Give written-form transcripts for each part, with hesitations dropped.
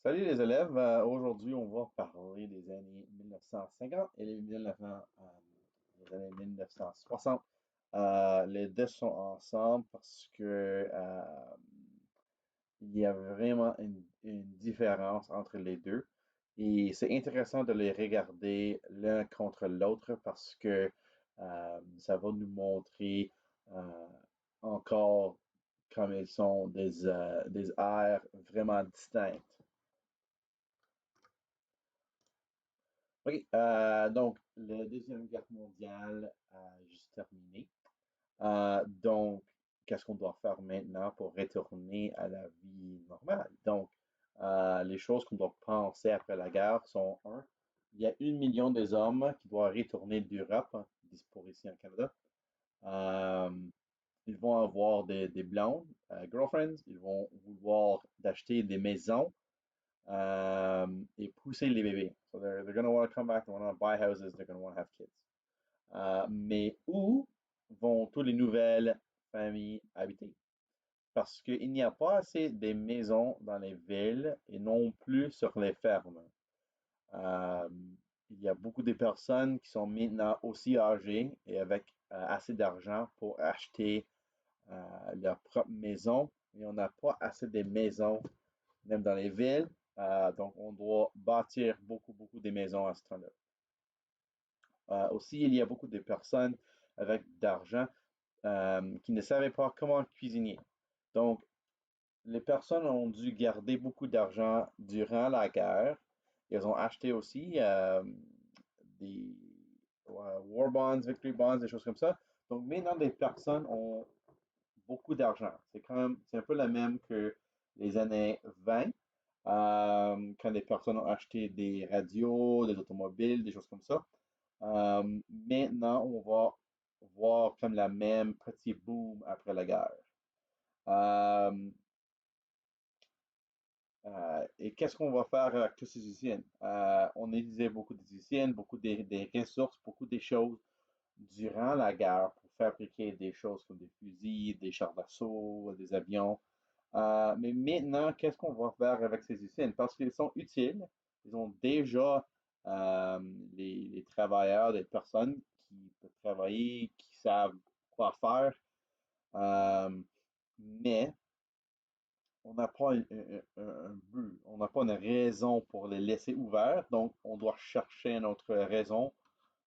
Salut les élèves, aujourd'hui on va parler des années 1950 et les années 1960. Les deux sont ensemble parce que il y a vraiment une différence entre les deux. Et c'est intéressant de les regarder l'un contre l'autre parce que ça va nous montrer euh, encore comme ils sont des aires vraiment distinctes. Oui, donc la Deuxième Guerre mondiale a juste terminé. Donc, qu'est-ce qu'on doit faire maintenant pour retourner à la vie normale? Donc, les choses qu'on doit penser après la guerre sont, un, il y a 1 million des hommes qui doivent retourner d'Europe, pour ici en Canada. Euh, Ils vont avoir des blondes, girlfriends, ils vont vouloir d'acheter des maisons, et pousser les bébés. So they're going to want to come back, they want to buy houses, they're going to want to have kids. Mais où vont toutes les nouvelles familles habiter? Parce qu'il n'y a pas assez de maisons dans les villes et non plus sur les fermes. Euh, il y a beaucoup de personnes qui sont maintenant aussi âgées et avec assez d'argent pour acheter leur propre maison. Et on n'a pas assez de maisons même dans les villes. Donc, on doit bâtir beaucoup de maisons à ce temps-là. Aussi, il y a beaucoup de personnes avec d'argent qui ne savaient pas comment cuisiner. Donc, les personnes ont dû garder beaucoup d'argent durant la guerre. Ils ont acheté aussi des war bonds, victory bonds, des choses comme ça. Donc, maintenant, les personnes ont beaucoup d'argent. C'est un peu la même que les années 20, quand les personnes ont acheté des radios, des automobiles, des choses comme ça. Maintenant, on va voir comme la même petit boom après la guerre. Euh, et qu'est-ce qu'on va faire avec toutes ces usines? On utilisait beaucoup des usines, beaucoup des ressources, beaucoup des choses durant la guerre pour fabriquer des choses comme des fusils, des chars d'assaut, des avions. Mais maintenant, qu'est-ce qu'on va faire avec ces usines? Parce qu'ils sont utiles. Ils ont déjà les travailleurs, des personnes qui peuvent travailler, qui savent quoi faire. Euh, mais on n'a pas un but, on n'a pas une raison pour les laisser ouverts. Donc, on doit chercher une autre raison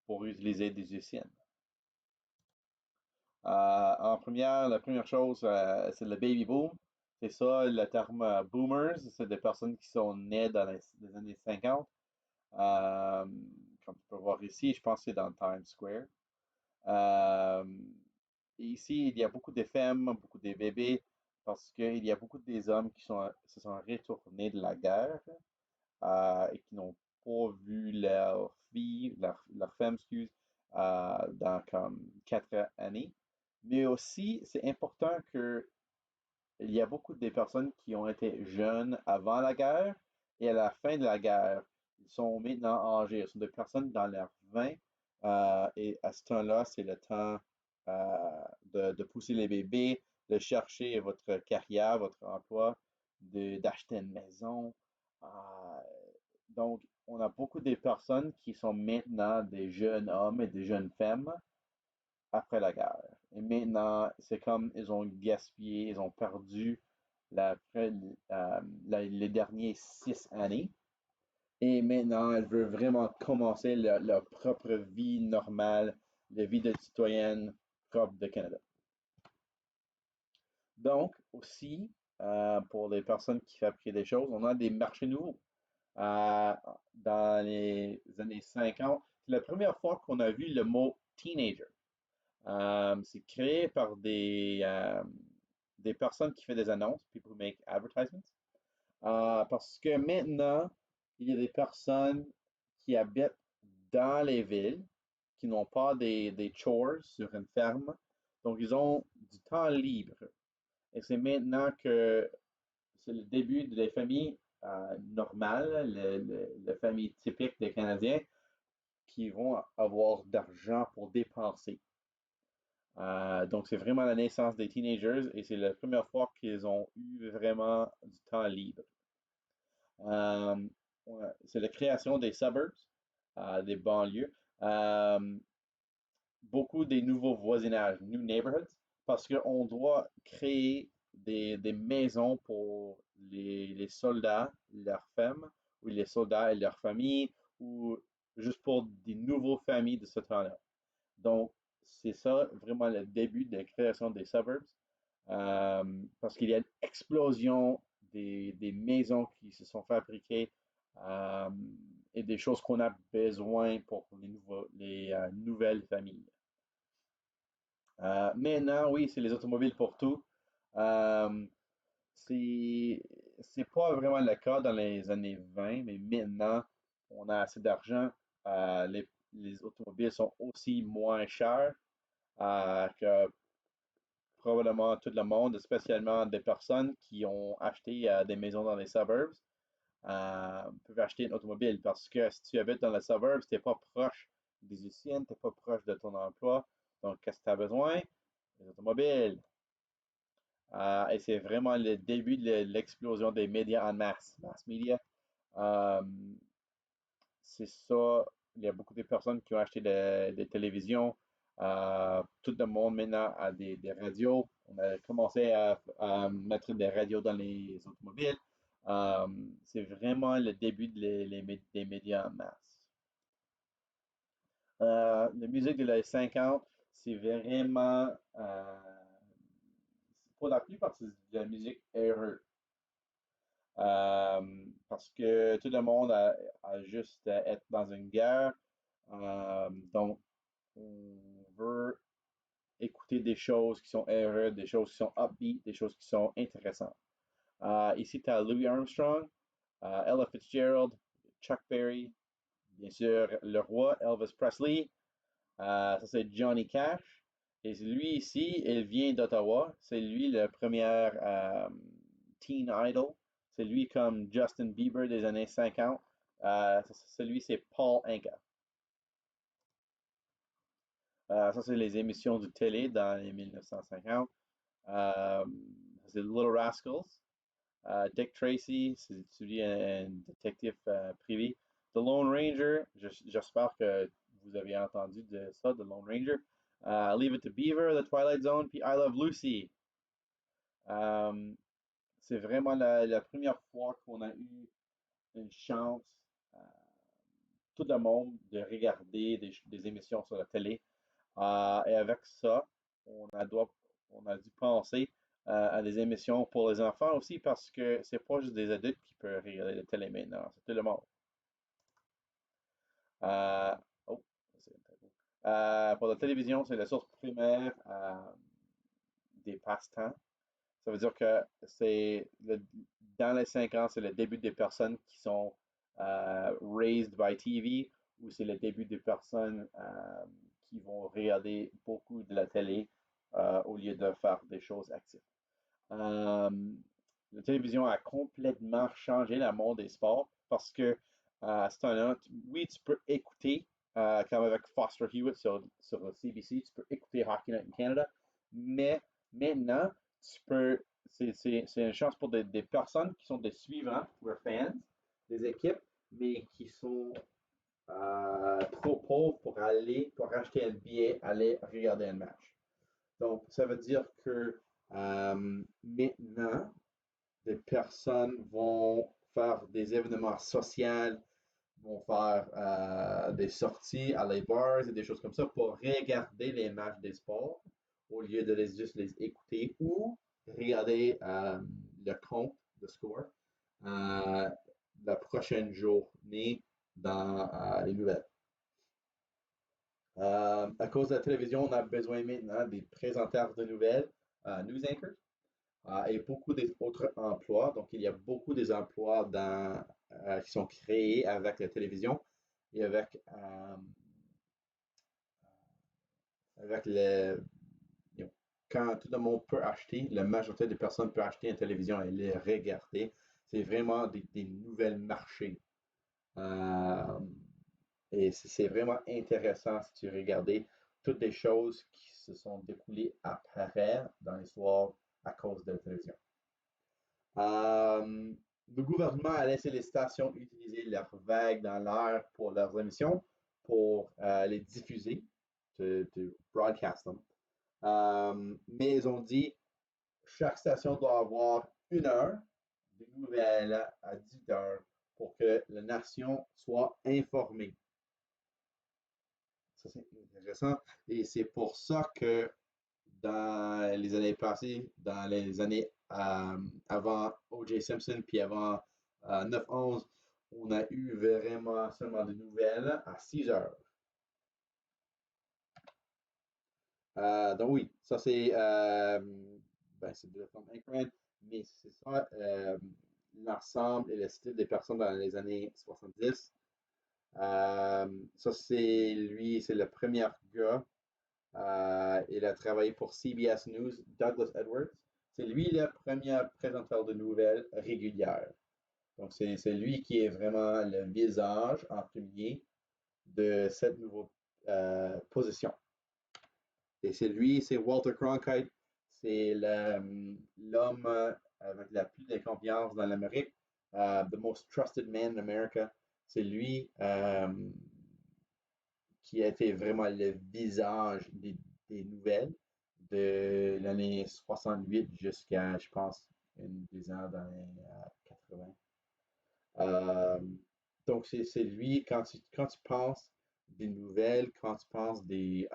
pour utiliser des usines. La première chose, c'est le baby boom. C'est ça, le terme boomers. C'est des personnes qui sont nées dans les années 50. Euh, Comme tu peux voir ici, je pense que c'est dans Times Square. Euh, et ici, il y a beaucoup de femmes, beaucoup de bébés, parce qu'il y a beaucoup des hommes qui se sont retournés de la guerre et qui n'ont pas vu leur fille, leur femme, excuse, dans comme 4 années. Mais aussi, c'est important que il y a beaucoup de personnes qui ont été jeunes avant la guerre et à la fin de la guerre, ils sont maintenant âgés. Ce sont des personnes dans leurs 20 et à ce temps-là, c'est le temps de pousser les bébés, de chercher votre carrière, votre emploi, d'acheter une maison. Euh, donc, on a beaucoup de personnes qui sont maintenant des jeunes hommes et des jeunes femmes après la guerre. Et maintenant, c'est comme ils ont gaspillé, ils ont perdu les derniers 6 années. Et maintenant, elle veut vraiment commencer leur propre vie normale, la vie de citoyenne propre de Canada. Donc, aussi, pour les personnes qui fabriquent des choses, on a des marchés nouveaux. Euh, Dans les années 50, c'est la première fois qu'on a vu le mot teenager. C'est créé par des personnes qui font des annonces, people who make advertisements. Parce que maintenant, il y a des personnes qui habitent dans les villes, qui n'ont pas des chores sur une ferme. Donc, ils ont du temps libre. Et c'est maintenant que c'est le début des familles normales, les familles typiques des Canadiens, qui vont avoir d'argent pour dépenser. Donc, c'est vraiment la naissance des teenagers et c'est la première fois qu'ils ont eu vraiment du temps libre. Euh, ouais, c'est la création des suburbs, des banlieues. Euh, Beaucoup des nouveaux voisinages, new neighborhoods, parce qu'on doit créer des maisons pour les soldats, leurs femmes, ou les soldats et leurs familles, ou juste pour des nouveaux familles de ce temps-là. Donc, c'est ça vraiment le début de la création des suburbs, parce qu'il y a une explosion des maisons qui se sont fabriquées euh, et des choses qu'on a besoin pour les nouvelles familles. Maintenant, oui, c'est les automobiles pour tout. Euh, c'est, c'est pas vraiment le cas dans les années 20, mais maintenant, on a assez d'argent. Les automobiles sont aussi moins chers que probablement tout le monde, spécialement des personnes qui ont acheté des maisons dans les suburbs, peuvent acheter une automobile parce que si tu habites dans les suburbs, tu n'es pas proche des usines, tu n'es pas proche de ton emploi. Donc, qu'est-ce que tu as besoin? Des automobiles. Et c'est vraiment le début de l'explosion des médias en masse, mass media. Euh, c'est ça, il y a beaucoup de personnes qui ont acheté des télévisions. Tout le monde maintenant a des radios. On a commencé à mettre des radios dans les automobiles. Euh, c'est vraiment le début des médias en masse. La musique de les 50, c'est vraiment, pour la plupart, c'est de la musique erreur. Parce que tout le monde a juste à être dans une guerre. Donc, on veut écouter des choses qui sont heureuses, des choses qui sont upbeat, des choses qui sont intéressantes. Ici, tu as Louis Armstrong, Ella Fitzgerald, Chuck Berry, bien sûr, le roi Elvis Presley. Ça, c'est Johnny Cash. Et lui ici, il vient d'Ottawa. C'est lui le premier teen idol. C'est lui comme Justin Bieber des années 50. Celui, c'est Paul Anka. Ça, c'est les émissions de télé dans les 1950. Euh, c'est Little Rascals. Dick Tracy, c'est lui un détective privé. The Lone Ranger, j'espère que vous avez entendu de ça, The Lone Ranger. Leave It to Beaver, The Twilight Zone, puis I Love Lucy. Euh, c'est vraiment la première fois qu'on a eu une chance, euh, tout le monde, de regarder des émissions sur la télé. Et avec ça, on a, doit- on a dû penser à des émissions pour les enfants aussi parce que c'est pas juste des adultes qui peuvent regarder la télé maintenant, c'est tout le monde. Euh, oh, c'est un tableau. Pour la télévision, c'est la source primaire des passe-temps. Ça veut dire que dans les 5 ans, c'est le début des personnes qui sont raised by TV ou c'est le début des personnes qui vont regarder beaucoup de la télé au lieu de faire des choses actives. Euh, la télévision a complètement changé le monde des sports parce que à ce temps-là, oui, tu peux écouter, comme avec Foster Hewitt sur CBC, tu peux écouter Hockey Night in Canada, mais maintenant, tu peux, c'est une chance pour des personnes qui sont des suivants, ou des fans, des équipes, mais qui sont trop pauvres pour acheter un billet, aller regarder un match. Donc, ça veut dire que maintenant, des personnes vont faire des événements sociaux, vont faire des sorties à les bars et des choses comme ça pour regarder les matchs des sports au lieu de juste les écouter ou regarder le compte de score euh, la prochaine journée dans les nouvelles. À cause de la télévision, on a besoin maintenant des présentateurs de nouvelles, news anchors, et beaucoup d'autres emplois. Donc, il y a beaucoup des emplois qui sont créés avec la télévision et avec quand tout le monde peut acheter, la majorité des personnes peuvent acheter une télévision et les regarder. C'est vraiment des nouvelles marchés. Euh, et c'est vraiment intéressant si tu regardais toutes les choses qui se sont découlées après dans l'histoire à cause de la télévision. Euh, le gouvernement a laissé les stations utiliser leurs vagues dans l'air pour leurs émissions, pour les diffuser, to broadcast them. Mais ils ont dit chaque station doit avoir 1 heure de nouvelles à 18 heures pour que la nation soit informée. Ça, c'est intéressant. Et c'est pour ça que dans les années passées, dans les années avant O.J. Simpson, puis avant 9-11, on a eu vraiment seulement des nouvelles à 6 heures. Donc oui, ça c'est de la forme incroyable, mais c'est ça l'ensemble et le style des personnes dans les années 70. Ça c'est le premier gars. Il a travaillé pour CBS News, Douglas Edwards. C'est lui le premier présentateur de nouvelles régulières. Donc c'est lui qui est vraiment le visage en premier de cette nouvelle position. Et c'est Walter Cronkite, c'est l'homme avec la plus de confiance dans l'Amérique, the most trusted man in America. C'est lui qui a été vraiment le visage des nouvelles de l'année 68 jusqu'à, je pense, une des ans dans les 80. Euh, donc, c'est lui, quand tu penses des nouvelles, quand tu penses des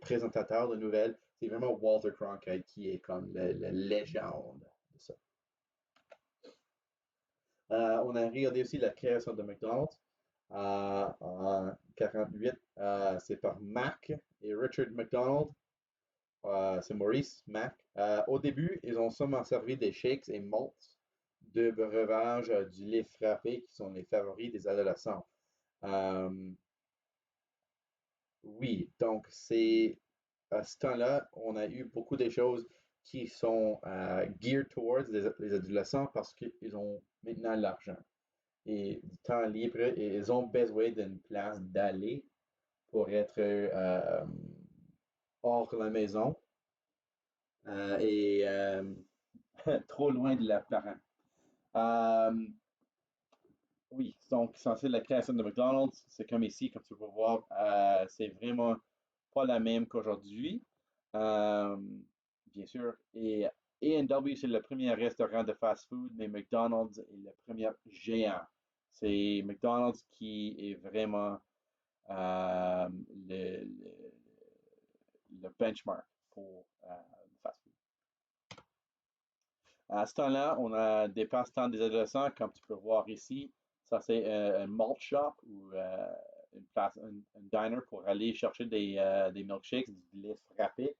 présentateurs de nouvelles, c'est vraiment Walter Cronkite qui est comme la légende de ça. On a regardé aussi la création de McDonald's en 48. C'est par Mac et Richard McDonald. C'est Maurice Mac. Au début, ils ont seulement servi des shakes et malts de breuvage du lait frappé qui sont les favoris des adolescents. Euh, oui, donc c'est à ce temps-là, on a eu beaucoup de choses qui sont geared towards les adolescents parce qu'ils ont maintenant l'argent et du temps libre et ils ont besoin d'une place d'aller pour être hors de la maison et trop loin de leurs parents. Euh, oui, donc c'est la création de McDonald's. C'est comme ici, comme tu peux voir, c'est vraiment pas la même qu'aujourd'hui. Euh, bien sûr. Et A&W, c'est le premier restaurant de fast-food, mais McDonald's est le premier géant. C'est McDonald's qui est vraiment euh, le, le, le benchmark pour le fast-food. À ce temps-là, on a des passe-temps des adolescents, comme tu peux voir ici. Ça, c'est un malt shop ou une place, un diner pour aller chercher des milkshakes, du lait frappé.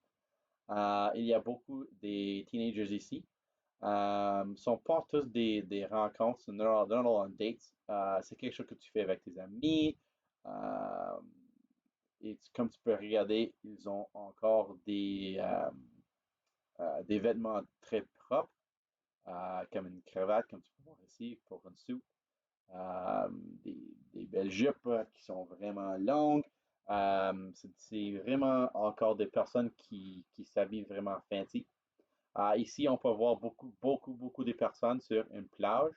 Il y a beaucoup des teenagers ici. Ce ne sont pas tous des rencontres, c'est not all on dates. C'est quelque chose que tu fais avec tes amis. Euh, et comme tu peux regarder, ils ont encore des vêtements très propres, comme une cravate, comme tu peux voir ici, pour une soupe. Euh, des, des belles jupes qui sont vraiment longues. C'est vraiment encore des personnes qui s'habillent vraiment fancy. Ici, on peut voir beaucoup de personnes sur une plage.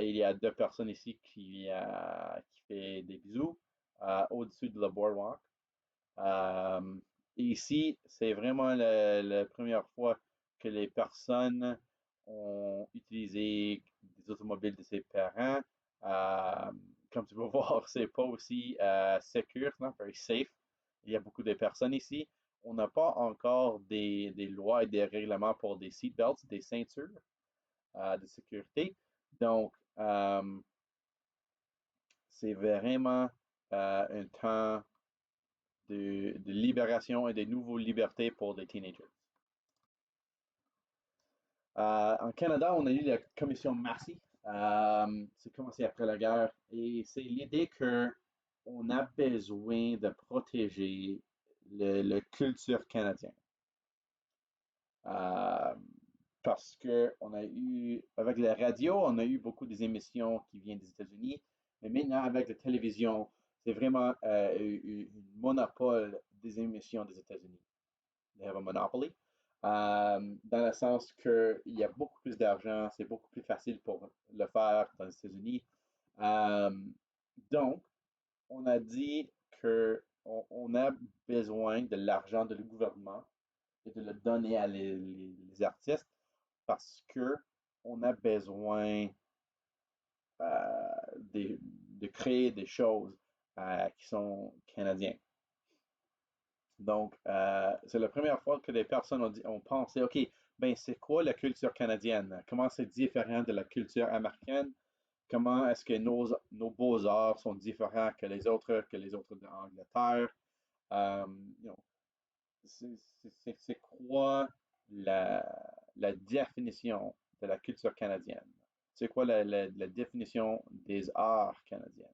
Il y a 2 personnes ici qui fait des bisous au-dessus de la boardwalk. Euh, Ici, c'est vraiment la première fois que les personnes ont utilisé des automobiles de ses parents. Euh, Comme tu peux voir, c'est pas aussi secure, not very safe. Il y a beaucoup de personnes ici. On n'a pas encore des lois et des règlements pour des seatbelts, des ceintures de sécurité. Donc, c'est vraiment un temps de libération et de nouvelles libertés pour des teenagers. En Canada, on a eu la commission Massey. C'est commencé après la guerre et c'est l'idée qu'on a besoin de protéger le culture canadien. Euh, Parce que on a eu, avec la radio, on a eu beaucoup des émissions qui viennent des États-Unis, mais maintenant avec la télévision, c'est vraiment un monopole des émissions des États-Unis. They have a monopoly. dans le sens qu'il y a beaucoup plus d'argent, c'est beaucoup plus facile pour le faire dans les États-Unis. Euh, donc, on a dit qu'on a besoin de l'argent de le gouvernement et de le donner à les artistes parce que on a besoin de créer des choses qui sont canadiennes. Donc, c'est la première fois que les personnes ont pensé, OK, ben c'est quoi la culture canadienne? Comment c'est différent de la culture américaine? Comment est-ce que nos beaux-arts sont différents que les autres d'Angleterre? You know, c'est quoi la, la définition de la culture canadienne? C'est quoi la définition des arts canadiens?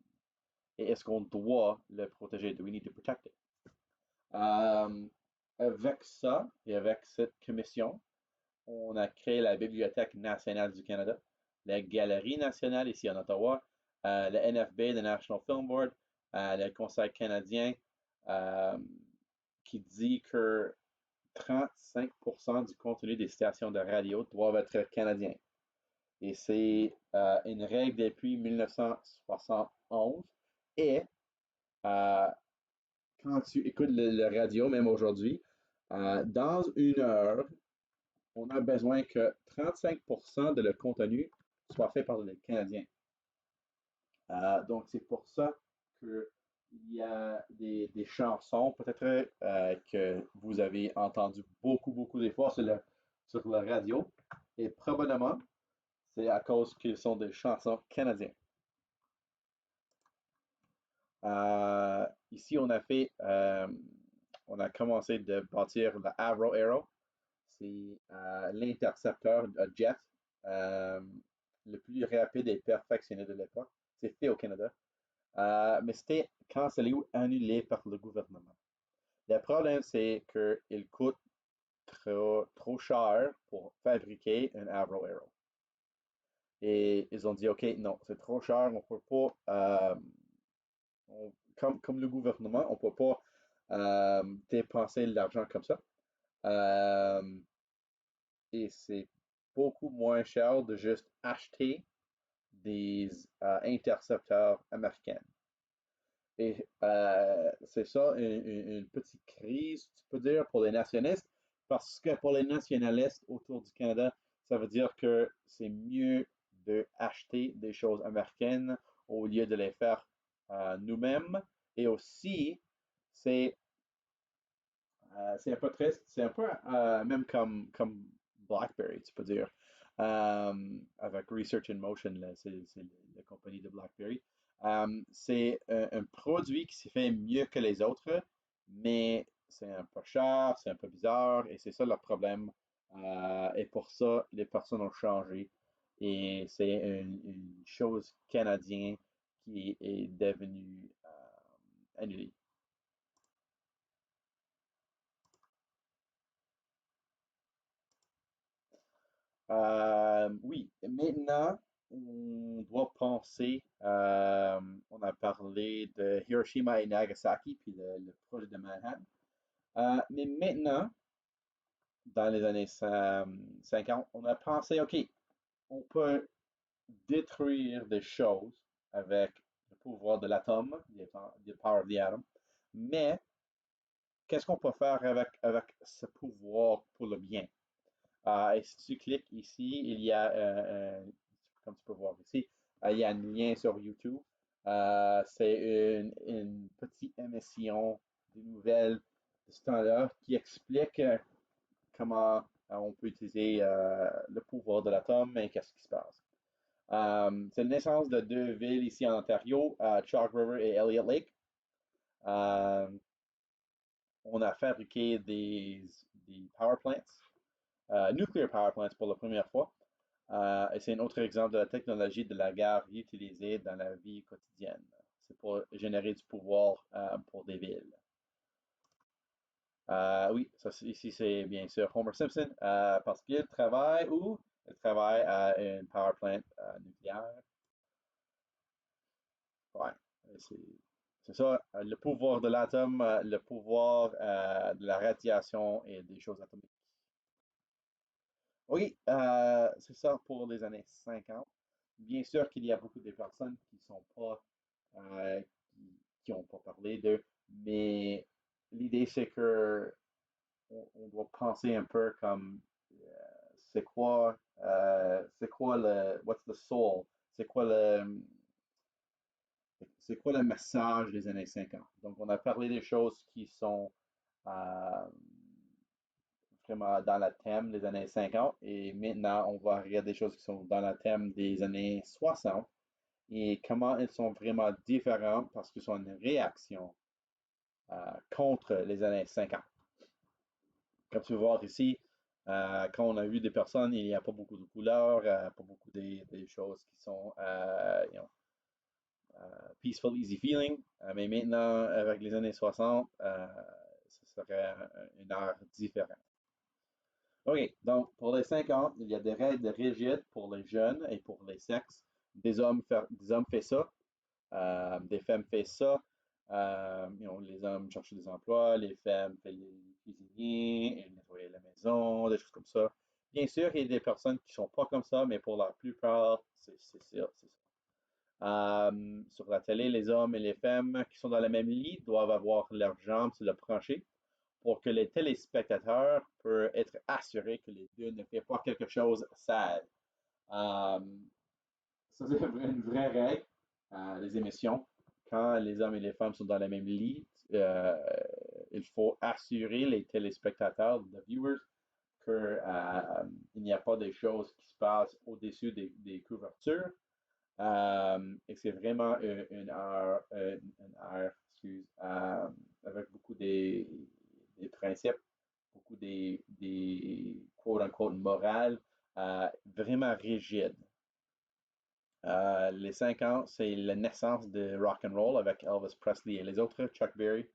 Et est-ce qu'on doit le protéger? Do we need to protect it? Euh, Avec ça et avec cette commission, on a créé la Bibliothèque nationale du Canada, la Galerie nationale ici en Ottawa, le NFB, le National Film Board, le Conseil canadien, euh, qui dit que 35% du contenu des stations de radio doivent être canadiens. Et c'est une règle depuis 1971. Et euh, quand tu écoutes le radio, même aujourd'hui, dans une heure, on a besoin que 35% de le contenu soit fait par les Canadiens. Donc, c'est pour ça qu'il y a des chansons, peut-être que vous avez entendu beaucoup, beaucoup des fois sur la radio. Et probablement, c'est à cause qu'ils sont des chansons canadiennes. Ici, on a commencé de bâtir le Avro Arrow. C'est l'intercepteur jet euh, le plus rapide et perfectionné de l'époque. C'est fait au Canada. Mais c'était cancellé ou annulé par le gouvernement. Le problème, c'est qu'il coûte trop cher pour fabriquer un Avro Arrow. Et ils ont dit, OK, non, c'est trop cher, on peut pas, comme le gouvernement, on peut pas dépenser l'argent comme ça. Euh, et c'est beaucoup moins cher de juste acheter des intercepteurs américains. Et c'est ça une petite crise, tu peux dire, pour les nationalistes, parce que pour les nationalistes autour du Canada, ça veut dire que c'est mieux d'acheter des choses américaines au lieu de les faire nous-mêmes. Et aussi, c'est c'est un peu triste, c'est un peu même comme BlackBerry, tu peux dire. Avec Research in Motion, c'est la compagnie de BlackBerry. C'est un produit qui s'est fait mieux que les autres, mais c'est un peu cher, c'est un peu bizarre, et c'est ça le problème. Et pour ça, les personnes ont changé. Et c'est une chose canadienne qui est devenue annulée. Oui, maintenant, on doit penser, on a parlé de Hiroshima et Nagasaki, puis le projet de Manhattan. Mais maintenant, dans les années 50, on a pensé, OK, on peut détruire des choses avec le pouvoir de l'atome, the power of the atom, mais qu'est-ce qu'on peut faire avec ce pouvoir pour le bien? Et si tu cliques ici, il y a, comme tu peux voir ici, il y a un lien sur YouTube. C'est une petite émission de nouvelles de ce temps-là qui explique comment on peut utiliser le pouvoir de l'atome et qu'est-ce qui se passe. C'est la naissance de deux villes ici en Ontario, Chalk River et Elliott Lake. Euh, on a fabriqué des power plants, nuclear power plants pour la première fois. Et c'est un autre exemple de la technologie de la guerre utilisée dans la vie quotidienne. C'est pour générer du pouvoir pour des villes. Oui, ça, ici c'est bien sûr Homer Simpson, parce qu'il travaille où? Il travaille à une power plant nucléaire. Ouais, c'est ça, le pouvoir de l'atome, le pouvoir de la radiation et des choses atomiques. Oui, c'est ça pour les années 50. Bien sûr qu'il y a beaucoup de personnes qui sont pas, euh, qui ont pas parlé d'eux, mais l'idée c'est que on doit penser un peu comme c'est quoi what's the soul? C'est quoi le, c'est quoi le message des années 50? Donc, on a parlé des choses qui sont euh, vraiment dans le thème des années 50 et maintenant, on va regarder des choses qui sont dans le thème des années 60 et comment elles sont vraiment différentes parce qu'elles sont une réaction contre les années 50. Comme tu peux voir ici, quand on a vu des personnes, il n'y a pas beaucoup de couleurs, pas beaucoup des choses qui sont peaceful, easy feeling. Mais maintenant, avec les années 60, ce serait une art différente. OK, donc pour les 50, il y a des règles rigides pour les jeunes et pour les sexes. Des hommes font ça, des femmes font ça. Les hommes cherchent des emplois, les femmes font les cuisiniers, et nettoyer la maison, des choses comme ça. Bien sûr, il y a des personnes qui ne sont pas comme ça, mais pour la plupart, c'est ça. Sur la télé, les hommes et les femmes qui sont dans le même lit doivent avoir leurs jambes sur le plancher pour que les téléspectateurs peuvent être assurés que les deux ne font pas quelque chose de sale. Euh, Ça, c'est une vraie règle des émissions. Quand les hommes et les femmes sont dans le même lit, il faut assurer les téléspectateurs, les viewers, qu'il n'y a pas des choses qui se passent au-dessus des couvertures. Et c'est vraiment excuse, avec beaucoup des principes, beaucoup des quote-unquote morales, vraiment rigides. Les 50, c'est la naissance de rock and roll avec Elvis Presley et les autres, Chuck Berry.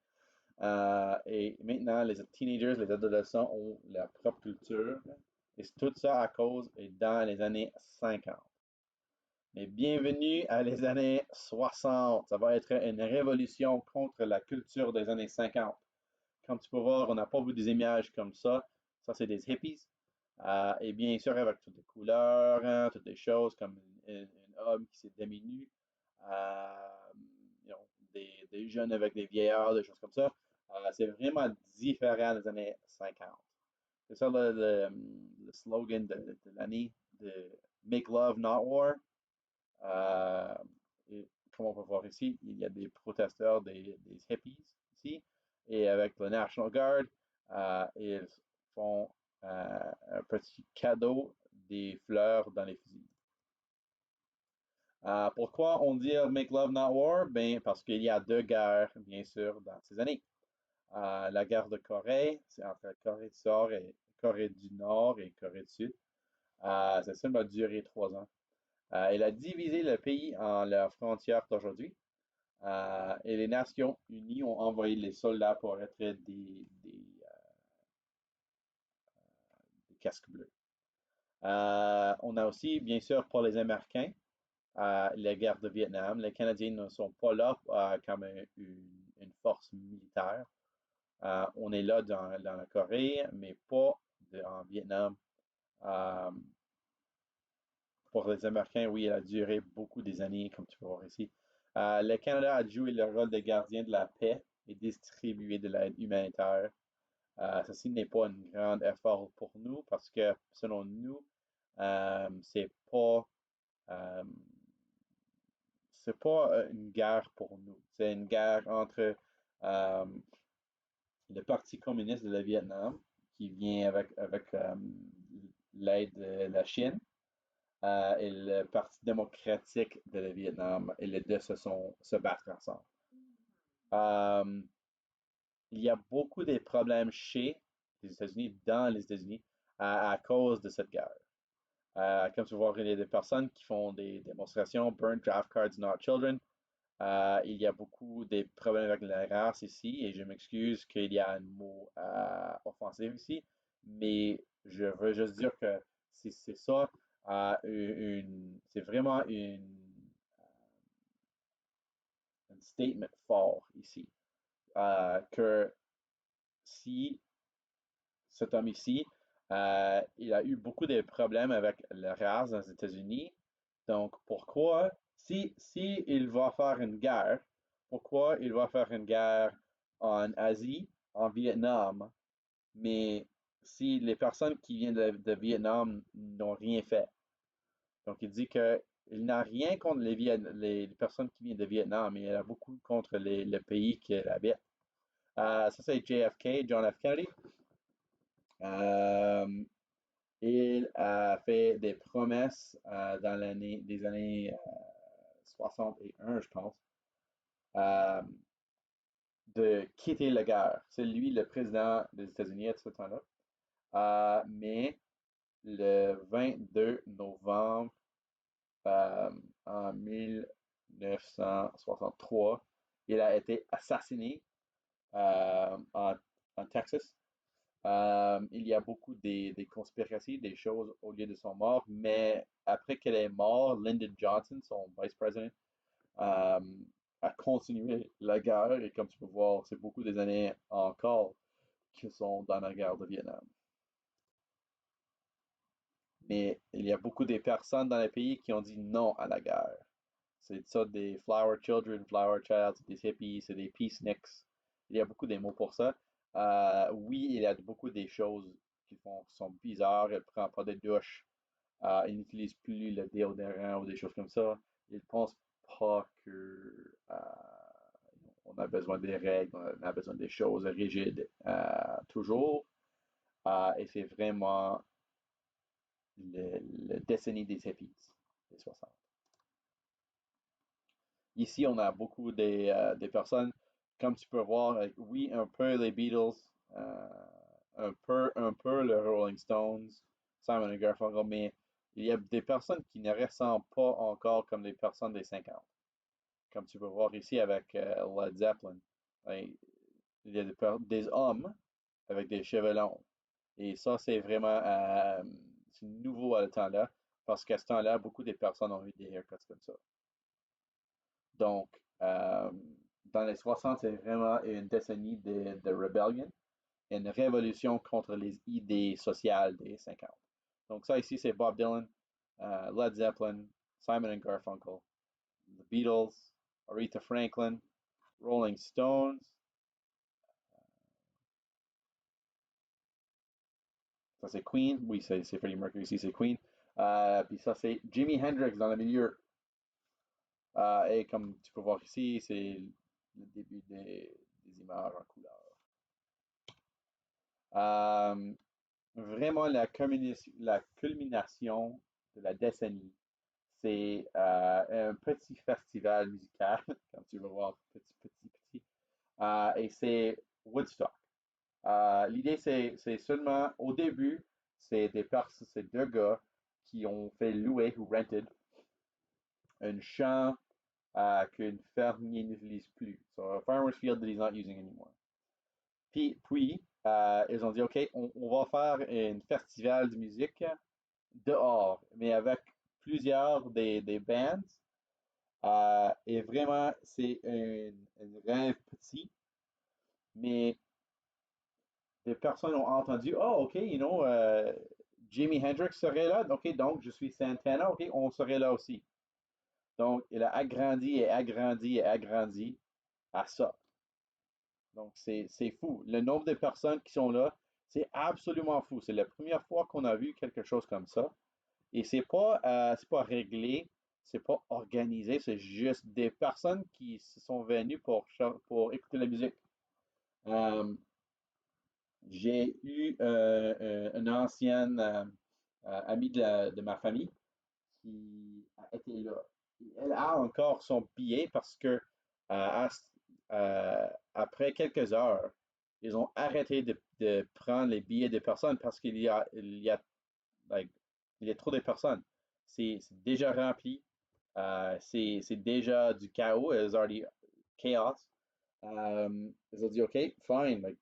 Et maintenant, les teenagers, les adolescents ont leur propre culture. Et tout ça à cause et dans les années 50. Mais bienvenue à les années 60. Ça va être une révolution contre la culture des années 50. Comme tu peux voir, on n'a pas vu des images comme ça. Ça, c'est des hippies. Et bien sûr, avec toutes les couleurs, hein, toutes les choses, comme un homme qui s'est déminu, euh, you know, des jeunes avec des vieillards, des choses comme ça. C'est vraiment différent des années 50. C'est ça le slogan de l'année, de Make Love, Not War. Euh, et comme on peut voir ici, il y a des protesteurs, des hippies ici, et avec le National Guard, ils font un petit cadeau des fleurs dans les fusils. Pourquoi on dit Make Love Not War? Ben, parce qu'il y a deux guerres, bien sûr, dans ces années. La guerre de Corée, c'est entre la Corée du Nord et Corée du Nord et Corée du Sud. Ça va durer 3 ans. Elle a divisé le pays en leurs frontières d'aujourd'hui. Et les Nations Unies ont envoyé les soldats pour être des casques bleus. On a aussi, bien sûr, pour les Américains, la guerre de Vietnam. Les Canadiens ne sont pas là comme une force militaire. On est là dans la Corée, mais pas en Vietnam. Euh, pour les Américains, oui, elle a duré beaucoup des années, comme tu peux voir ici. Le Canada a joué le rôle de gardien de la paix et distribué de l'aide humanitaire. Ceci n'est pas un grand effort pour nous parce que, selon nous, c'est pas, euh, c'est pas une guerre pour nous. C'est une guerre entre euh, le Parti communiste de la Vietnam, qui vient avec l'aide de la Chine, et le Parti démocratique de la Vietnam, et les deux se battent ensemble. Euh, il y a beaucoup de problèmes chez les États-Unis, dans les États-Unis, à cause de cette guerre. Comme tu vois, il y a des personnes qui font des démonstrations, Burn Draft Cards Not Children. Il y a beaucoup de problèmes avec la race ici, et je m'excuse qu'il y a un mot offensif ici, mais je veux juste dire que c'est ça, c'est vraiment un statement fort ici, que si cet homme ici Il a eu beaucoup de problèmes avec le race dans les États-Unis. Donc, pourquoi, si il va faire une guerre, pourquoi il va faire une guerre en Asie, en Vietnam, mais si les personnes qui viennent de Vietnam n'ont rien fait? Donc, il dit que il n'a rien contre les personnes qui viennent de Vietnam, mais il a beaucoup contre le pays qu'il habite. Ça, c'est JFK, John F. Kennedy. Euh, il a fait des promesses dans des années 61, je pense, euh, de quitter la guerre. C'est lui le président des États-Unis à ce temps-là. Mais le 22 novembre euh, en 1963, il a été assassiné en Texas. Il y a beaucoup des conspiracies, des choses au lieu de son mort, mais après qu'elle est morte, Lyndon Johnson, son vice-président, euh, a continué la guerre et comme tu peux voir, c'est beaucoup des années encore qui sont dans la guerre de Vietnam. Mais il y a beaucoup de personnes dans le pays qui ont dit non à la guerre. C'est ça des flower children, flower child, c'est des hippies, c'est des peaceniks. Il y a beaucoup de mots pour ça. Oui, il y a beaucoup des choses qui sont bizarres. Il ne prend pas de douche. Il n'utilise plus le déodorant ou des choses comme ça. Il ne pense pas que on a besoin des règles, on a besoin des choses rigides toujours. Et c'est vraiment le décennie des hippies, des 60. Ici, on a beaucoup des personnes, comme tu peux voir, oui, un peu les Beatles, euh, un peu les Rolling Stones, Simon et Garfunkel, mais il y a des personnes qui ne ressemblent pas encore comme les personnes des 50. Comme tu peux voir ici avec Led Zeppelin. Ben, il y a des hommes avec des cheveux longs. Et ça, c'est vraiment c'est nouveau à ce temps-là, parce qu'à ce temps-là, beaucoup de personnes ont eu des haircuts comme ça. Donc, euh, dans les 60, c'est vraiment une décennie de rébellion, une révolution contre les idées sociales des 50. Donc, ça ici, c'est Bob Dylan, Led Zeppelin, Simon and Garfunkel, The Beatles, Aretha Franklin, Rolling Stones. Ça, c'est Queen. Oui, c'est Freddie Mercury ici, c'est Queen. Puis ça, c'est Jimi Hendrix dans le milieu. Et comme tu peux voir ici, c'est le début des images en couleur. Euh, Vraiment la culmination de la décennie. C'est un petit festival musical, comme tu vas voir, petit. Et c'est Woodstock. L'idée, c'est seulement, au début, c'est deux gars qui ont fait louer ou rented un champ qu'une fermier n'utilise plus. So, a farmer's field that he's not using anymore. Puis ils ont dit, OK, on va faire un festival de musique dehors, mais avec plusieurs des bands. Et vraiment, c'est un rêve petit, mais des personnes ont entendu, oh, OK, Jimi Hendrix serait là, OK, donc je suis Santana, OK, on serait là aussi. Donc, il a agrandi et agrandi et agrandi à ça. Donc, c'est fou. Le nombre de personnes qui sont là, c'est absolument fou. C'est la première fois qu'on a vu quelque chose comme ça. Et c'est pas réglé, c'est pas organisé, c'est juste des personnes qui se sont venues pour écouter la musique. Euh, j'ai eu une ancienne amie de ma famille qui a été là. Elle a encore son billet parce que après quelques heures, ils ont arrêté de prendre les billets des personnes parce like, il y a trop de personnes. C'est déjà rempli. C'est déjà du chaos. It's already chaos. Ils ont dit, OK, fine. Like,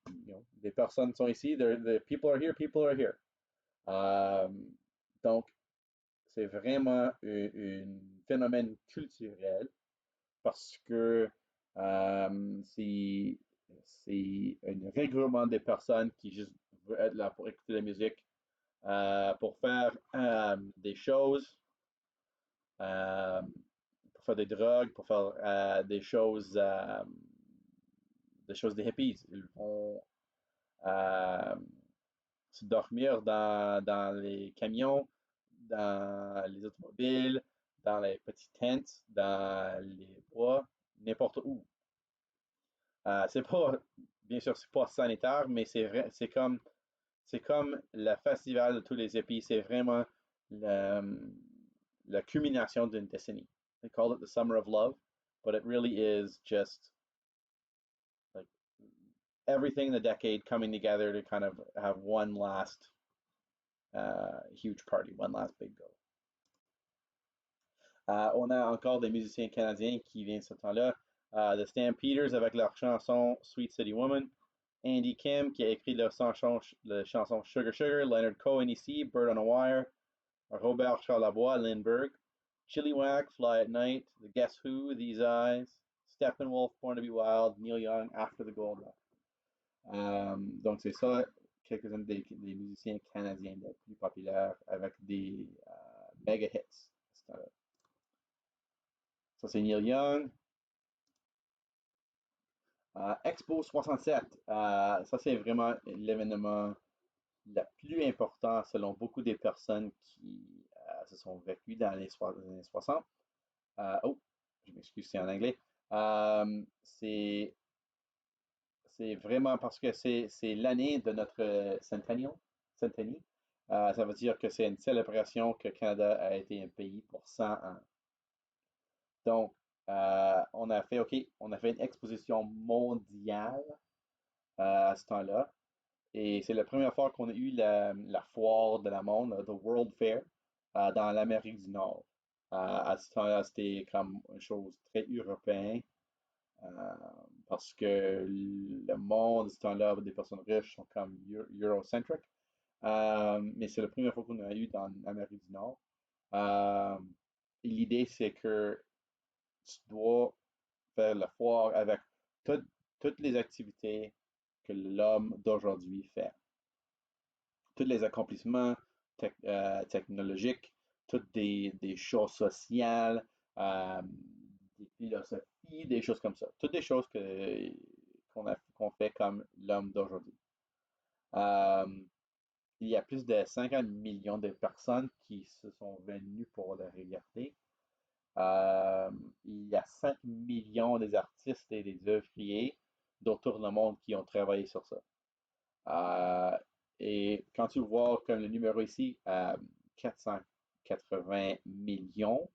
des personnes sont ici. The people are here. People are here. Donc, c'est vraiment un phénomène culturel parce que c'est un regroupement de personnes qui juste veulent être là pour écouter la musique pour faire des choses, euh, pour faire des drogues, pour faire des choses des hippies. Ils vont euh, se dormir dans les camions, dans les automobiles, dans les petites tentes, dans les bois, n'importe où. C'est pas, bien sûr, c'est pas sanitaire, mais c'est vrai, c'est comme le festival de tous les épis. C'est vraiment le- la culmination d'une décennie. They call it the summer of love, but it really is just like everything in the decade coming together to kind of have one last huge party, one last big go. On a encore des musiciens canadiens qui viennent ce temps-là. The Stampeders avec leur chanson Sweet City Woman. Andy Kim qui a écrit la chanson Sugar Sugar. Leonard Cohen ici, Bird on a Wire. Robert Charlebois, Lindbergh. Chilliwack, Fly at Night. The Guess Who, These Eyes. Steppenwolf, Born to be Wild. Neil Young, After the Gold Rush. Donc c'est ça, quelques-uns des musiciens canadiens les plus populaires avec des mega hits. Ça, c'est Neil Young. Expo 67, ça c'est vraiment l'événement le plus important selon beaucoup des personnes qui se sont vécues dans les années 60. Oh, je m'excuse, c'est en anglais. C'est vraiment parce que c'est l'année de notre centennial. Ça veut dire que c'est une célébration que le Canada a été un pays pour 100 ans. Donc, on a fait une exposition mondiale à ce temps-là. Et c'est la première fois qu'on a eu la foire de la monde, The World Fair, dans l'Amérique du Nord. À ce temps-là, c'était comme une chose très européenne, euh, parce que le monde, à ce temps-là, des personnes riches sont comme Eurocentric. Mais c'est la première fois qu'on a eu dans l'Amérique du Nord. Euh, et l'idée, c'est que tu dois faire la foire avec tout- toutes les activités que l'homme d'aujourd'hui fait. Tous les accomplissements technologiques, toutes des choses sociales, euh, des philosophies, des choses comme ça. Toutes des choses qu'on fait comme l'homme d'aujourd'hui. Euh, il y a plus de 50 millions de personnes qui se sont venues pour le regarder. Euh, il y a 5 millions des artistes et des œuvriers d'autour le monde qui ont travaillé sur ça. Euh, et quand tu vois comme le numéro ici, 480 millions,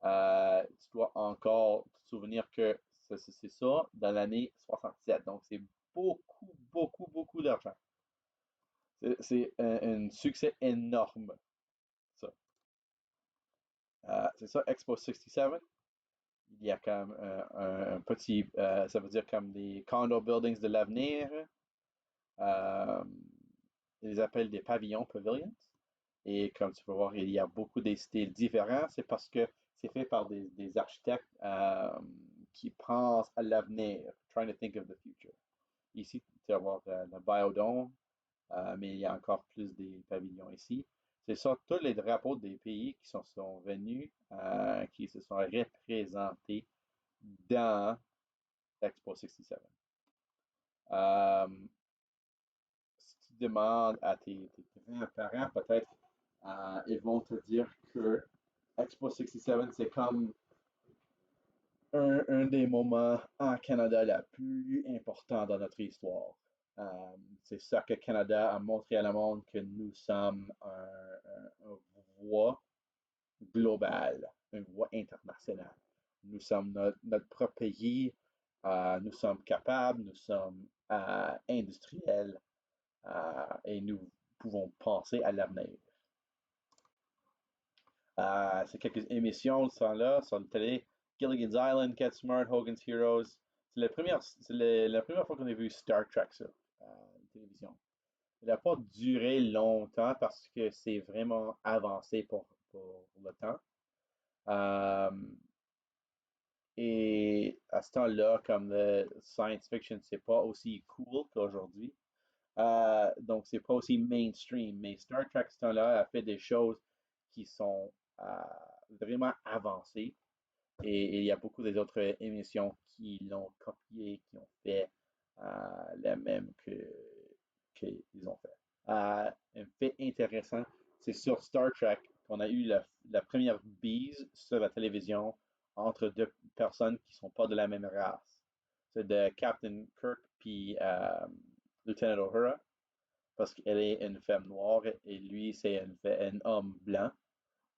tu dois encore te souvenir que c'est ça dans l'année 67. Donc, c'est beaucoup, beaucoup, beaucoup d'argent. C'est un succès énorme, ça. C'est ça, Expo 67. Il y a comme un petit, ça veut dire comme des condo buildings de l'avenir. Euh, ils les appellent des pavillons, pavilions. Et comme tu peux voir, il y a beaucoup de styles différents. C'est parce que c'est fait par des architectes qui pensent à l'avenir, trying to think of the future. Ici, tu vas voir le biodôme, mais il y a encore plus des pavillons ici. C'est ça, tous les drapeaux des pays qui sont venus, qui se sont représentés dans Expo 67. Euh, Si tu demandes à tes grands-parents, peut-être, ils vont te dire que Expo 67, c'est comme un des moments en Canada le plus important dans notre histoire. C'est ça que le Canada a montré à le monde que nous sommes une voix globale, une voix internationale. Nous sommes notre propre pays, nous sommes capables, nous sommes industriels et nous pouvons penser à l'avenir. C'est quelques émissions de là sur la télé. Gilligan's Island, Get Smart, Hogan's Heroes. La première fois qu'on a vu Star Trek sur la télévision. Il n'a pas duré longtemps parce que c'est vraiment avancé pour le temps. Euh, et à ce temps-là, comme le science fiction, c'est pas aussi cool qu'aujourd'hui. Donc, c'est pas aussi mainstream, mais Star Trek, ce temps-là, a fait des choses qui sont vraiment avancées. Et il y a beaucoup des autres émissions qui l'ont copié, qui ont fait la même qu'ils ont fait. Un fait intéressant, c'est sur Star Trek qu'on a eu la première bise sur la télévision entre deux personnes qui sont pas de la même race. C'est de Captain Kirk puis Lieutenant Uhura, parce qu'elle est une femme noire et lui, c'est un homme blanc.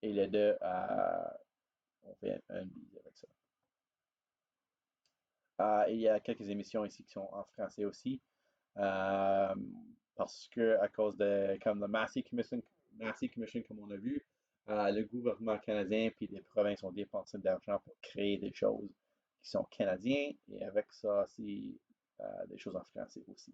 Et les deux ont fait un bise avec ça. Il y a quelques émissions ici qui sont en français aussi. Euh, Parce que à cause de comme le Massey Commission comme on a vu, le gouvernement canadien puis les provinces ont dépensé de l'argent pour créer des choses qui sont canadiens et avec ça, c'est des choses en français aussi.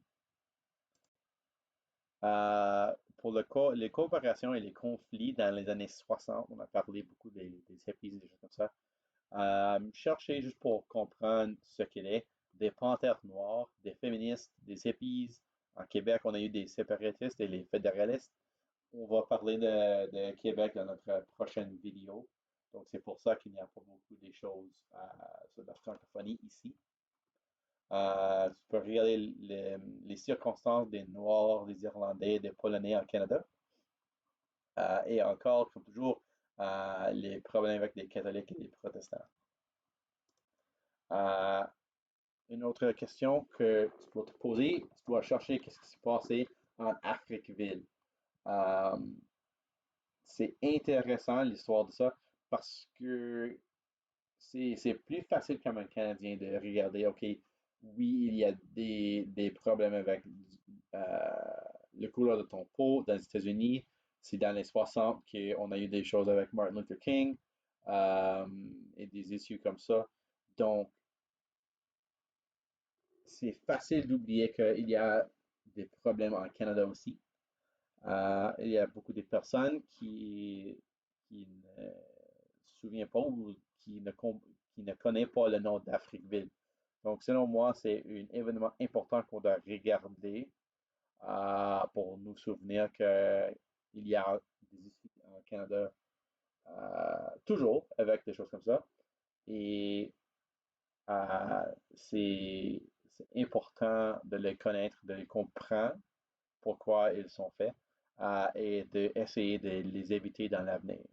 Pour les coopérations et les conflits dans les années 60, on a parlé beaucoup des hippies et des choses comme ça. Chercher juste pour comprendre ce qu'il est, des panthères noires, des féministes, des hippies. En Québec, on a eu des séparatistes et les fédéralistes. On va parler de Québec dans notre prochaine vidéo. Donc, c'est pour ça qu'il n'y a pas beaucoup de choses sur la francophonie ici. Tu peux regarder les circonstances des Noirs, des Irlandais, des Polonais en Canada. Et encore, comme toujours, les problèmes avec les catholiques et les protestants. Euh, une autre question que tu dois te poser, tu dois chercher qu'est-ce qui s'est passé en Afriqueville. Euh, c'est intéressant l'histoire de ça parce que c'est plus facile comme un Canadien de regarder, OK, oui, il y a des problèmes avec euh, le couleur de ton peau dans les États-Unis. C'est dans les 60 qu'on a eu des choses avec Martin Luther King euh, et des issues comme ça. Donc, c'est facile d'oublier qu'il y a des problèmes en Canada aussi. Il y a beaucoup de personnes qui ne se souviennent pas ou qui ne connaissent pas le nom d'Afriqueville. Donc, selon moi, c'est un événement important qu'on doit regarder pour nous souvenir qu'il y a des issues en Canada toujours avec des choses comme ça. Et c'est important de les connaître, de les comprendre pourquoi ils sont faits et d'essayer de les éviter dans l'avenir.